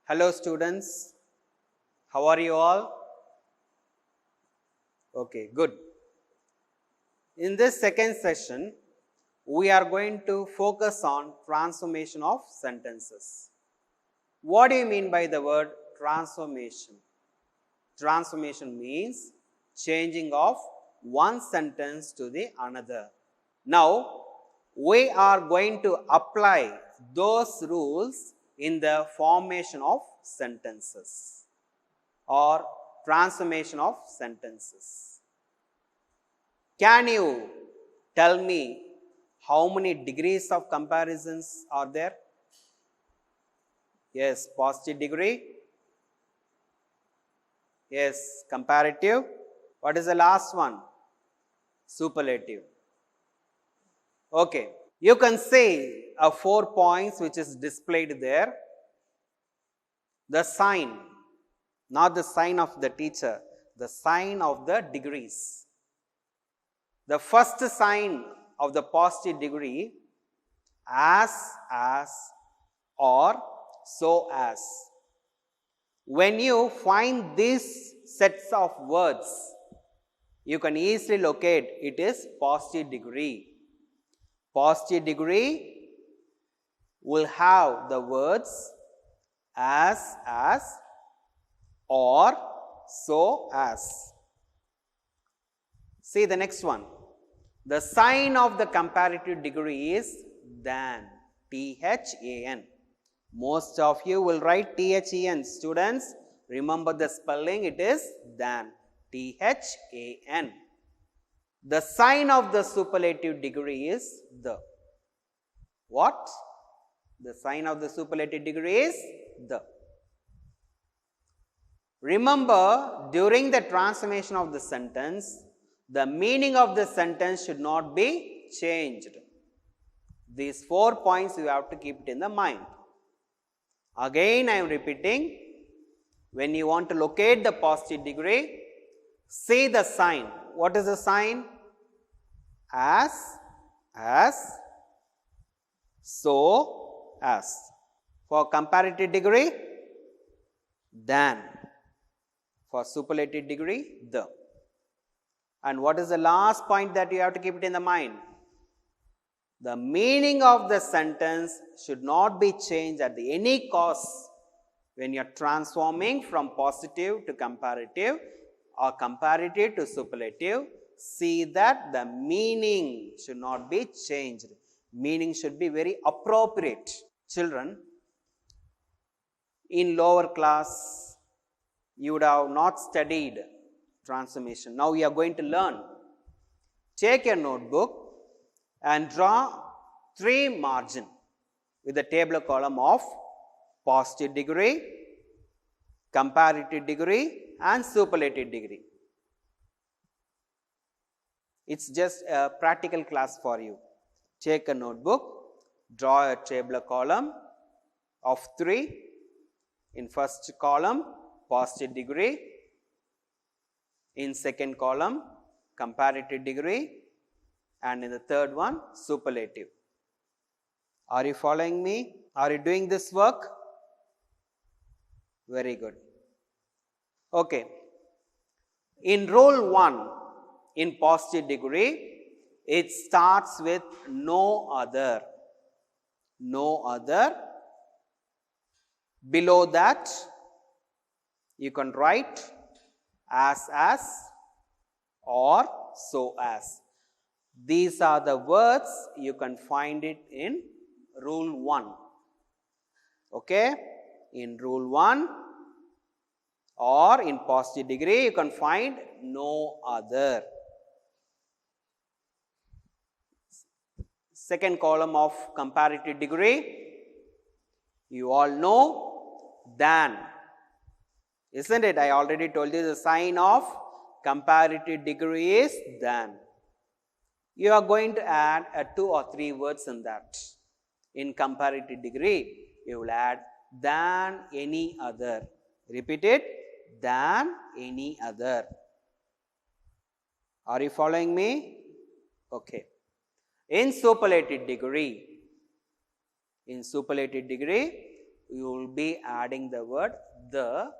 Hello students, how are you all? Okay, good. In this second session, we are going to focus on transformation of sentences. What do you mean by the word transformation? Transformation means changing of one sentence to the another. Now, we are going to apply those rules in the formation of sentences or transformation of sentences. Can you tell me how many degrees of comparisons are there? Yes, positive degree. Yes, comparative. What is the last one? Superlative. Okay, you can say 4 points which is displayed there. The sign, not the sign of the teacher, the sign of the degrees. The first sign of the positive degree, as, or, so as. When you find these sets of words, you can easily locate it is positive degree. Positive degree will have the words as, or, so as. See the next one. The sign of the comparative degree is than, T-H-A-N. Most of you will write T-H-E-N. Students, remember the spelling, it is than, T-H-A-N. The sign of the superlative degree is the. What? The sign of the superlative degree is the. Remember, during the transformation of the sentence, the meaning of the sentence should not be changed. These 4 points you have to keep it in the mind. Again, I am repeating, when you want to locate the positive degree, see the sign. What is the sign? As, so, as. For comparative degree, than. For superlative degree, the. And what is the last point that you have to keep it in the mind? The meaning of the sentence should not be changed at any cost when you are transforming from positive to comparative or comparative to superlative. See that the meaning should not be changed. Meaning should be very appropriate. Children, in lower class, you would have not studied transformation. Now we are going to learn. Take your notebook and draw 3 margin with the table column of positive degree, comparative degree and superlative degree. It's just a practical class for you. Take a notebook, draw a table column of 3. In first column, positive degree. In second column, comparative degree, and in the third one, superlative. Are you following me? Are you doing this work? Very good. Okay. In rule 1, in positive degree, it starts with no other. No other. Below that, you can write as, or, so as. These are the words you can find it in rule 1. Okay? In rule 1 or in positive degree, you can find no other. Second column of comparative degree, you all know than. Isn't it? I already told you the sign of comparative degree is than. You are going to add 2 or 3 words in that. In comparative degree, you will add than any other. Repeat it, than any other. Are you following me? Okay. In superlative degree, you will be adding the word the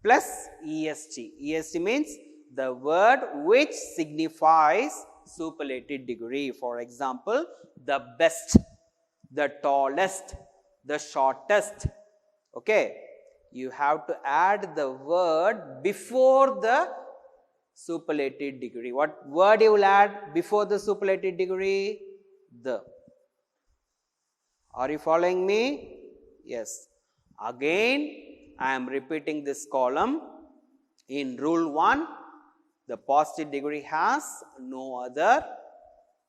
plus est. Est means the word which signifies superlative degree. For example, the best, the tallest, the shortest. Okay, you have to add the word before the superlative degree. What word you will add before the superlative degree? The. Are you following me? Yes. Again, I am repeating this column. In rule 1, the positive degree has no other.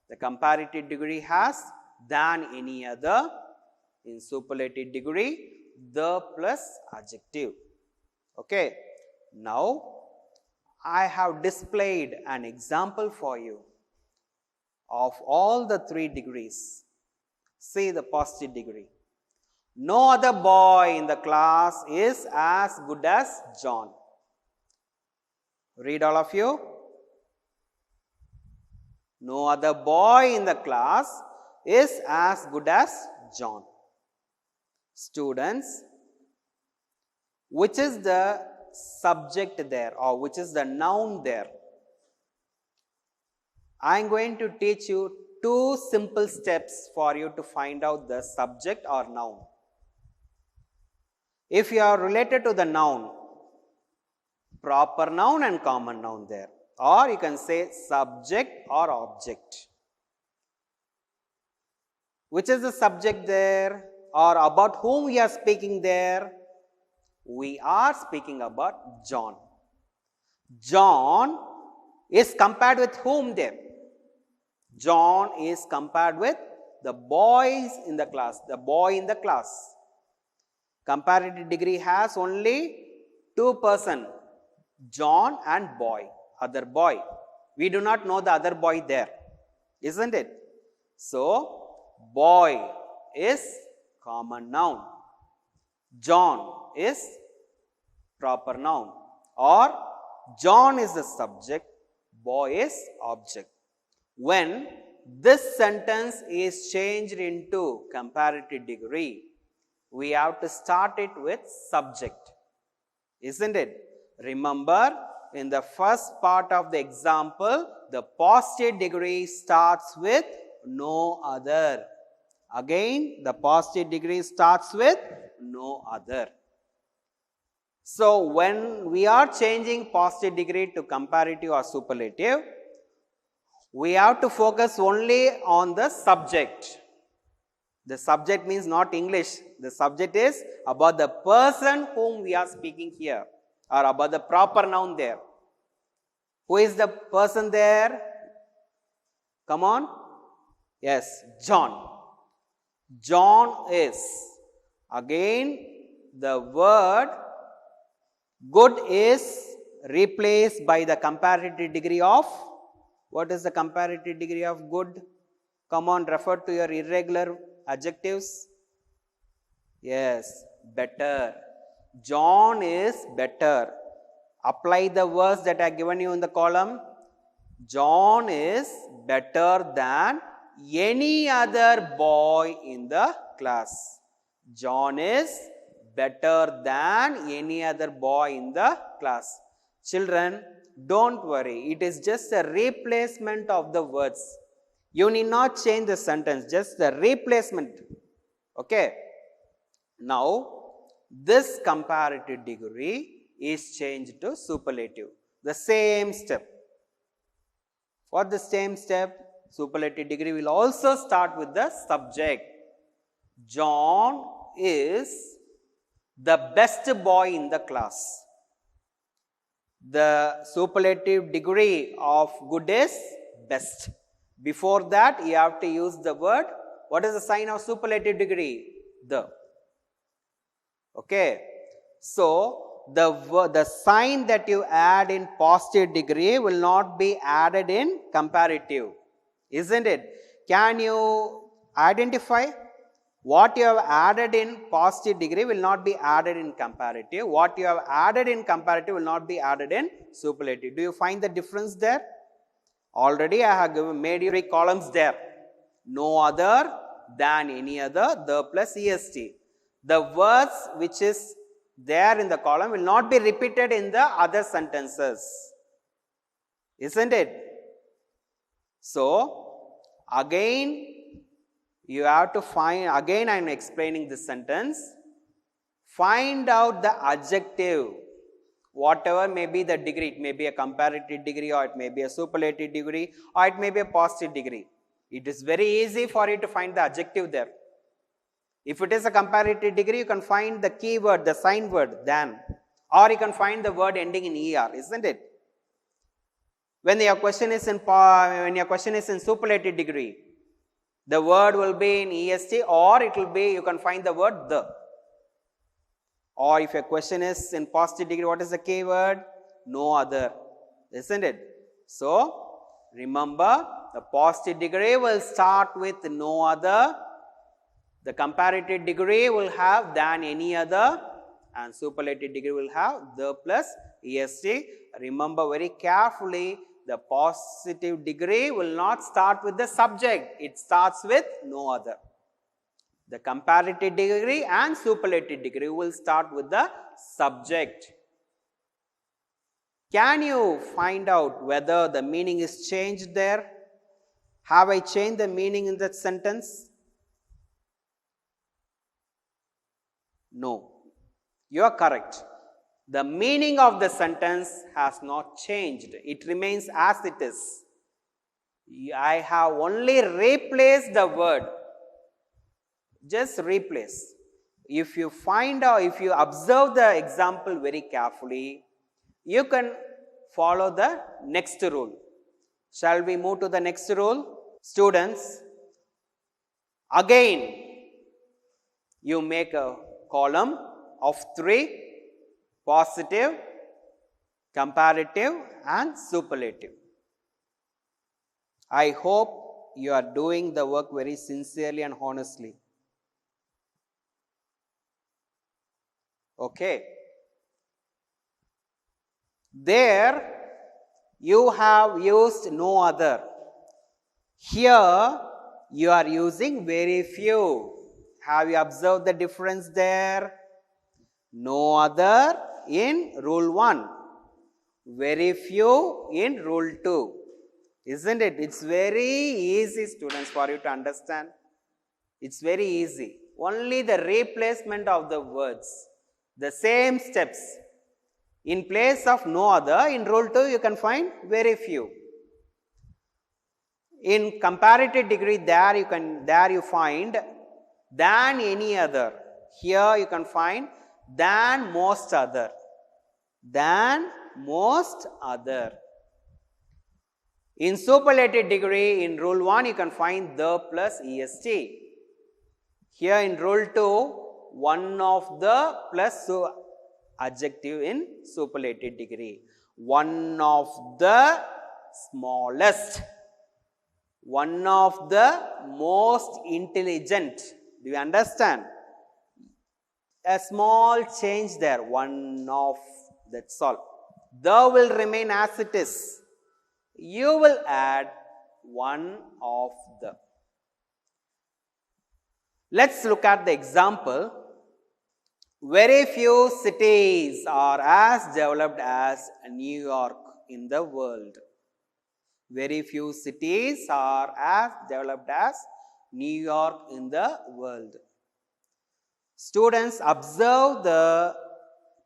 The comparative degree has than any other. In superlative degree, the plus adjective. Okay. Now, I have displayed an example for you of all the 3 degrees. See the positive degree. No other boy in the class is as good as John. Read all of you. No other boy in the class is as good as John. Students, which is the subject there or which is the noun there? I am going to teach you 2 simple steps for you to find out the subject or noun. If you are related to the noun, proper noun and common noun there, or you can say subject or object. Which is the subject there, or about whom we are speaking there? We are speaking about John. John is compared with whom there? John is compared with the boys in the class, the boy in the class. Comparative degree has only 2 persons, John and boy, other boy. We do not know the other boy there, isn't it? So, boy is common noun, John is proper noun, or John is the subject, boy is object. When this sentence is changed into comparative degree, we have to start it with subject, isn't it? Remember, in the first part of the example, the positive degree starts with no other. Again, the positive degree starts with no other. So, when we are changing positive degree to comparative or superlative, we have to focus only on the subject. The subject means not English. The subject is about the person whom we are speaking here, or about the proper noun there. Who is the person there? Come on. Yes, John. John is. Again, the word good is replaced by the comparative degree of. What is the comparative degree of good? Come on, refer to your irregular adjectives. Yes, better. John is better. Apply the words that I have given you in the column. John is better than any other boy in the class. John is better than any other boy in the class. Children, don't worry. It is just a replacement of the words. You need not change the sentence, just the replacement. Okay. Now, this comparative degree is changed to superlative. The same step. For the same step, superlative degree will also start with the subject. John is the best boy in the class. The superlative degree of good is best. Before that, you have to use the word. What is the sign of superlative degree? The. Okay. So, the sign that you add in positive degree will not be added in comparative, isn't it? Can you identify? What you have added in positive degree will not be added in comparative. What you have added in comparative will not be added in superlative. Do you find the difference there? Already I have made you 3 columns there. No other than any other, the plus est. the words which is there in the column will not be repeated in the other sentences. Isn't it? So, again you have to find, again I am explaining this sentence, find out the adjective, whatever may be the degree. It may be a comparative degree, or it may be a superlative degree, or it may be a positive degree. It is very easy for you to find the adjective there. If it is a comparative degree, you can find the keyword, the sign word, than, or you can find the word ending in er, isn't it? When your question is in superlative degree, the word will be in est, or it will be, you can find the word the. Or if your question is in positive degree, what is the keyword? No other, isn't it? So, remember, the positive degree will start with no other, the comparative degree will have than any other, and superlative degree will have the plus est. Remember very carefully, the positive degree will not start with the subject, it starts with no other. The comparative degree and superlative degree will start with the subject. Can you find out whether the meaning is changed there? Have I changed the meaning in that sentence? No. You are correct. The meaning of the sentence has not changed. It remains as it is. I have only replaced the word. Just replace. If you find out, if you observe the example very carefully, you can follow the next rule. Shall we move to the next rule? Students, again, you make a column of 3, positive, comparative and superlative. I hope you are doing the work very sincerely and honestly. Okay. There you have used no other. Here you are using very few. Have you observed the difference there? No other in rule 1, very few in rule 2. Isn't it? It's very easy, students, for you to understand. It's very easy. Only the replacement of the words. The same steps. In place of no other, in rule 2 you can find very few. In comparative degree, there you find than any other. Here you can find than most other. Than most other. In superlative degree, in rule 1 you can find the plus est. Here in rule 2, one of the plus adjective in superlative degree. One of the smallest. One of the most intelligent. Do you understand? A small change there. One of, that's all. The will remain as it is. You will add one of the. Let's look at the example. Very few cities are as developed as New York in the world. Very few cities are as developed as New York in the world. Students, observe the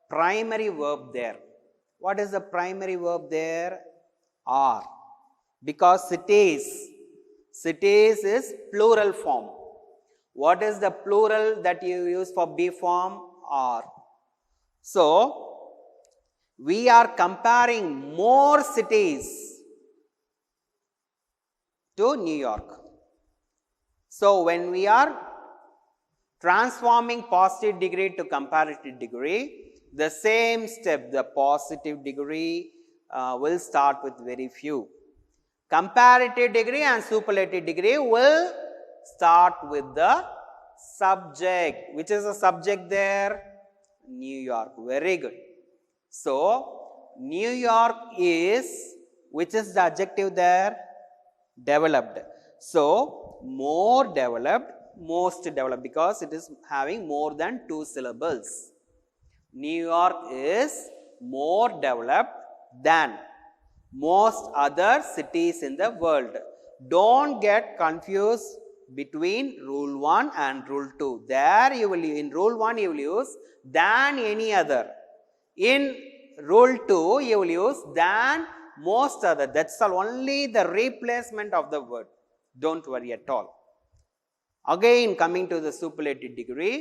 primary verb there. What is the primary verb there? Are. Because cities is plural form. What is the plural that you use for be form? Are. So, we are comparing more cities to New York. So, when we are transforming positive degree to comparative degree, the same step, the positive degree will start with very few. Comparative degree and superlative degree will start with the subject. Which is the subject there? New York. Very good. So, New York is, which is the adjective there? Developed. So, more developed, most developed because it is having more than 2 syllables. New York is more developed than most other cities in the world. Don't get confused between rule 1 and rule 2. There you will, in rule 1 you will use than any other. In rule 2 you will use than most other. That's all, only the replacement of the word. Don't worry at all. Again, coming to the superlative degree,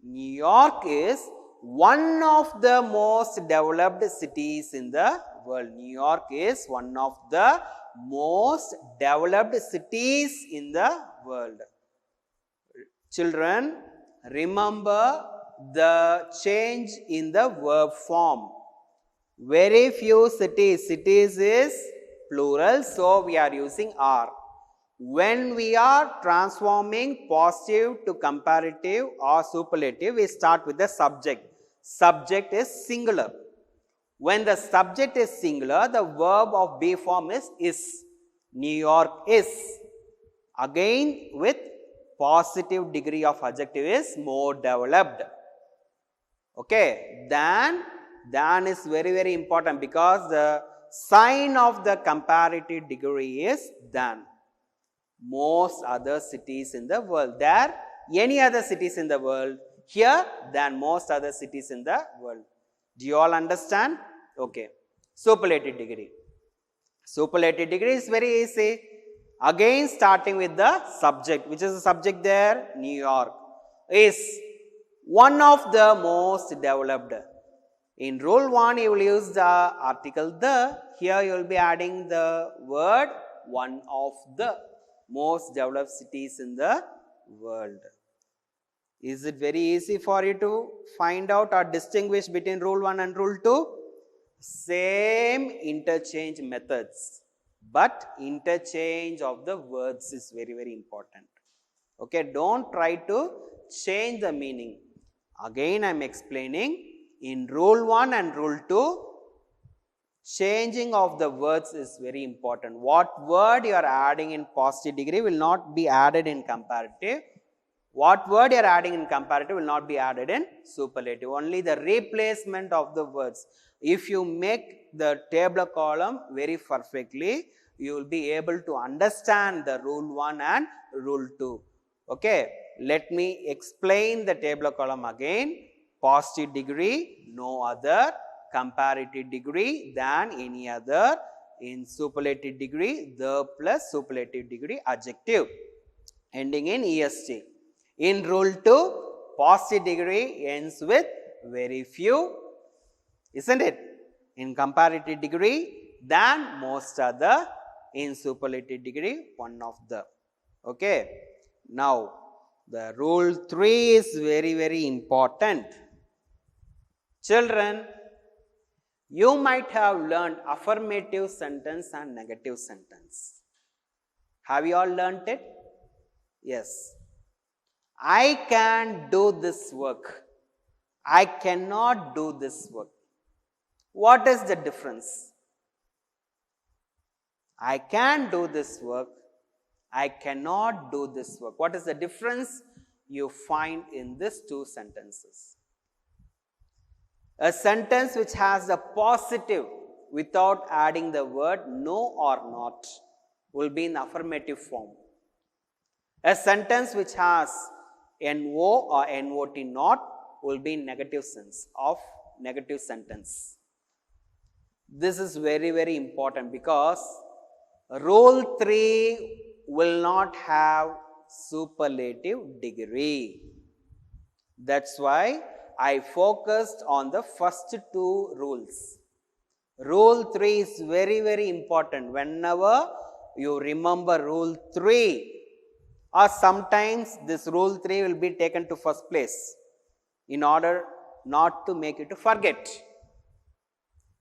New York is one of the most developed cities in the world. New York is one of the most developed cities in the world. Children, remember the change in the verb form. Very few cities, cities is plural, so we are using are. When we are transforming positive to comparative or superlative, we start with the subject. Subject is singular. When the subject is singular, the verb of be form is. New York is. Again, with positive degree of adjective is more developed. Okay, than is very, very important because the sign of the comparative degree is than. Most other cities in the world. There, any other cities in the world. Here, than most other cities in the world. Do you all understand? Okay. Superlative degree. Superlative degree is very easy. Again, starting with the subject. Which is the subject there? New York is one of the most developed. In rule 1, you will use the article the. Here, you will be adding the word one of the most developed cities in the world. Is it very easy for you to find out or distinguish between rule 1 and rule 2? Same interchange methods, but interchange of the words is very, very important. Okay, don't try to change the meaning. Again, I am explaining. In rule 1 and rule 2, changing of the words is very important. What word you are adding in positive degree will not be added in comparative. What word you are adding in comparative will not be added in superlative. Only the replacement of the words. If you make the table column very perfectly, you will be able to understand the rule 1 and rule 2. Okay, let me explain the table column again. Positive degree, no other. Comparative degree, than any other. In superlative degree, the plus superlative degree adjective ending in est. In rule 2, positive degree ends with very few, isn't it? In comparative degree, than most other. In superlative degree, one of the. Okay. Now, the rule 3 is very, very important. Children, you might have learned affirmative sentence and negative sentence. Have you all learnt it? Yes. I can do this work. I cannot do this work. What is the difference? I can do this work. I cannot do this work. What is the difference you find in these two sentences? A sentence which has a positive without adding the word no or not will be in affirmative form. A sentence which has NO or NOT not will be in negative sense of negative sentence. This is very, very important because rule 3 will not have superlative degree. That's why I focused on the first two rules. Rule 3 is very, very important. Whenever you remember rule 3, or sometimes this rule 3 will be taken to first place in order not to make you to forget.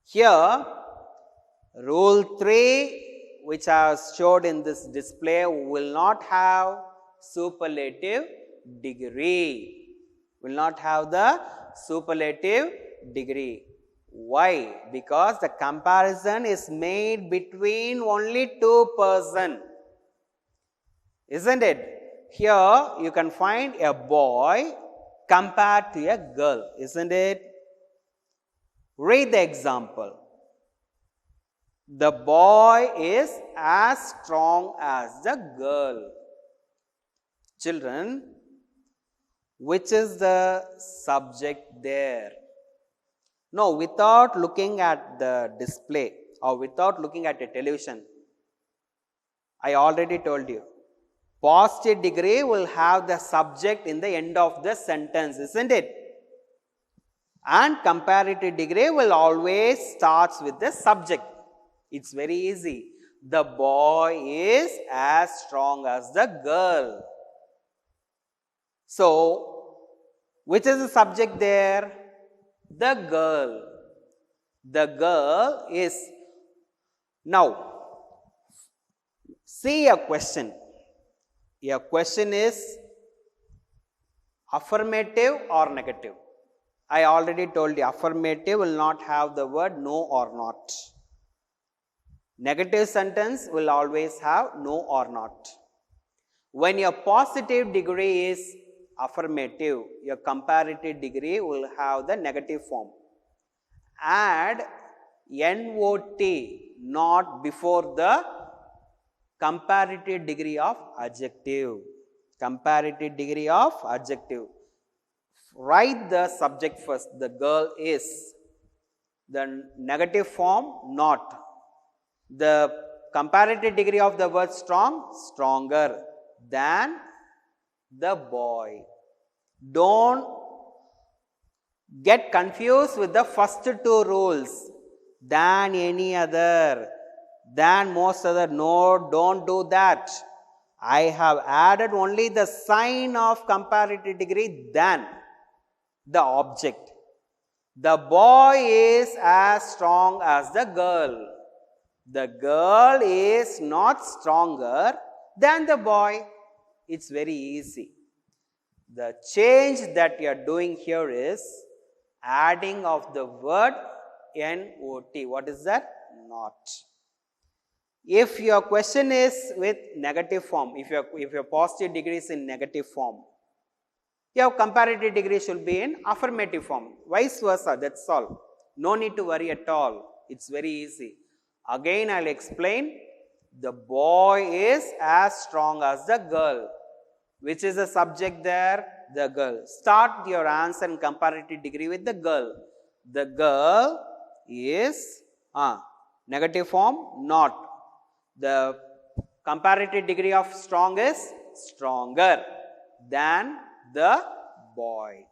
Here, rule 3, which I have showed in this display, will not have superlative degree. Will not have the superlative degree. Why? Because the comparison is made between only two persons. Isn't it? here you can find a boy compared to a girl, isn't it? Read the example. The boy is as strong as the girl. Children, which is the subject there? No, without looking at the display or without looking at a television, I already told you, positive degree will have the subject in the end of the sentence, isn't it? And comparative degree will always starts with the subject. It's very easy. The boy is as strong as the girl. So, which is the subject there? The girl. The girl is. Now, see a question. Your question is affirmative or negative? I already told you affirmative will not have the word no or not. Negative sentence will always have no or not. When your positive degree is affirmative, your comparative degree will have the negative form. Add NOT, not before the comparative degree of adjective. Comparative degree of adjective. Write the subject first. The girl is. The negative form, not. The comparative degree of the word strong, stronger than the boy. Don't get confused with the first two rules. Than any other, than most other. No, don't do that. I have added only the sign of comparative degree than the object. The boy is as strong as the girl. The girl is not stronger than the boy. It's very easy. The change that you are doing here is adding of the word NOT. What is that? Not. If your question is with negative form, if your positive degree is in negative form, your comparative degree should be in affirmative form. Vice versa, that's all. No need to worry at all. It's very easy. Again, I'll explain. The boy is as strong as the girl. Which is the subject there? The girl. Start your answer in comparative degree with the girl. The girl is negative form, not. The comparative degree of strong is stronger than the boy.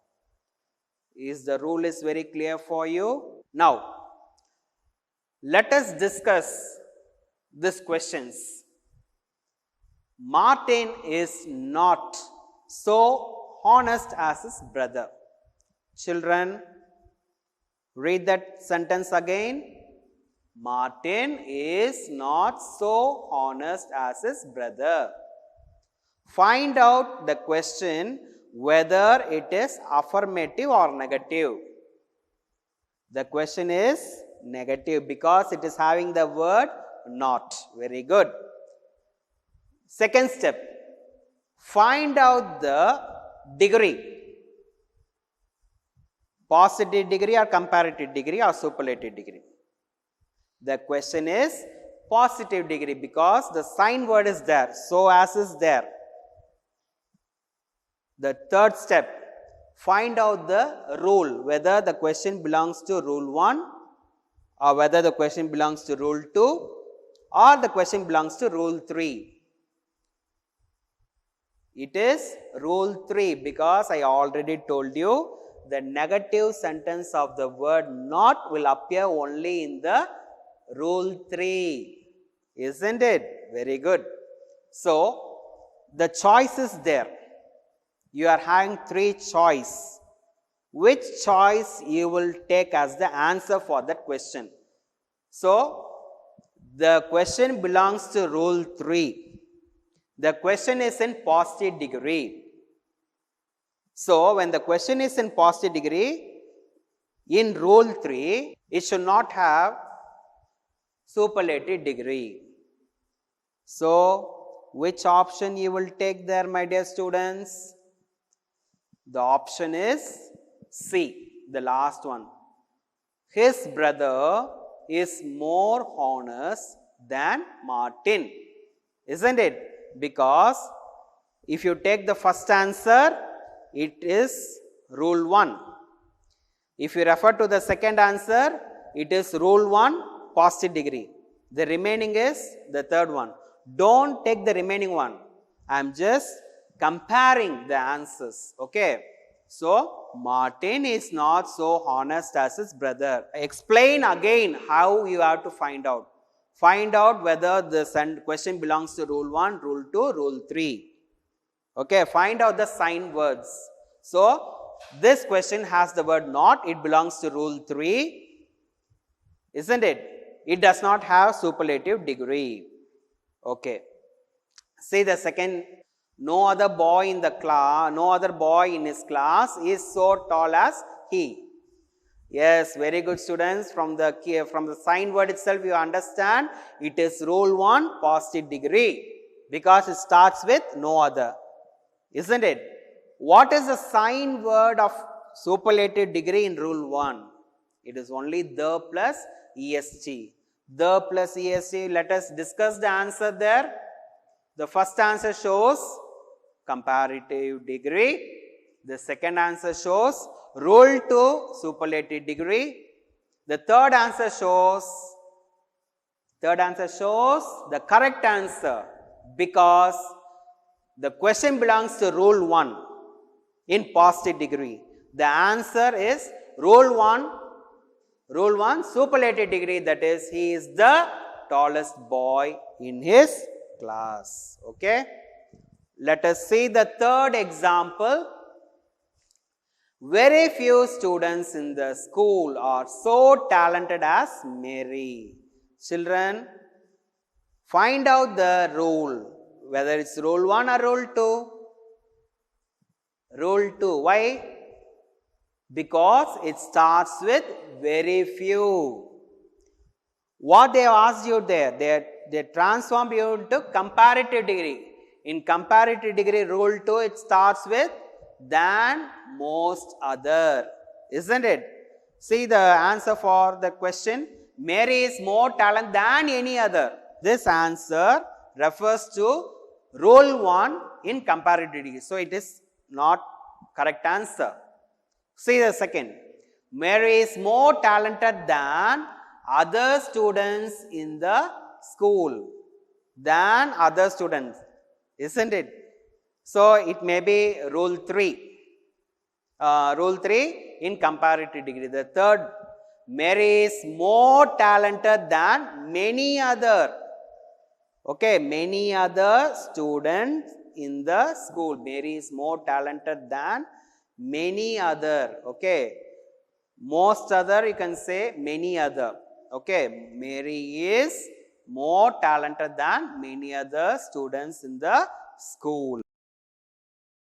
Is the rule is very clear for you? Now, let us discuss these questions. Martin is not so honest as his brother. Children, read that sentence again. Martin is not so honest as his brother. Find out the question whether it is affirmative or negative. The question is negative because it is having the word not. Very good. Second step, find out the degree. Positive degree or comparative degree or superlative degree. The question is positive degree because the sign word is there. So as is there. The third step, find out the rule, whether the question belongs to rule 1 or whether the question belongs to rule 2 or the question belongs to rule 3. It is rule 3 because I already told you the negative sentence of the word not will appear only in the rule 3. Isn't it? Very good. So, the choice is there. You are having 3 choice. Which choice you will take as the answer for that question? So, the question belongs to rule 3. The question is in positive degree. So, when the question is in positive degree, in rule 3, it should not have superlative degree. So, which option you will take there, my dear students? The option is C, the last one. His brother is more honest than Martin. Isn't it? Because if you take the first answer, it is rule 1. If you refer to the second answer, it is rule 1, positive degree. The remaining is the third one. Don't take the remaining one. I am just comparing the answers. Okay. So, Martin is not so honest as his brother. Explain again how you have to find out. Find out whether the question belongs to rule 1, rule 2, rule 3. Okay, find out the sign words. So, this question has the word not, it belongs to rule 3, isn't it? It does not have superlative degree. Okay. See the second, no other boy in the class, no other boy in his class is so tall as he. Yes, very good students. From the sign word itself you understand it is rule 1, positive degree, because it starts with no other. Isn't it? What is the sign word of superlative degree in rule 1? It is only the plus est. The plus est. Let us discuss the answer there. The first answer shows comparative degree. The second answer shows rule 2, superlative degree. The third answer shows the correct answer, because the question belongs to rule 1 in positive degree. The answer is rule 1 superlative degree, that is he is the tallest boy in his class. Okay. Let us see the third example. Very few students in the school are so talented as Mary. Children, find out the rule, whether it's rule 1 or rule 2. Rule 2. Why? Because it starts with very few. What they have asked you there, they transform you into comparative degree. In comparative degree, rule 2, it starts with than, most, other. Isn't it? See the answer for the question. Mary is more talented than any other. This answer refers to rule 1 in comparative degree. So, it is not correct answer. See the second. Mary is more talented than other students in the school. Than other students. Isn't it? So, it may be rule 3. Rule 3 in comparative degree. The third, Mary is more talented than many other. Okay, many other students in the school. Mary is more talented than many other. Okay, most other you can say many other. Okay, Mary is more talented than many other students in the school.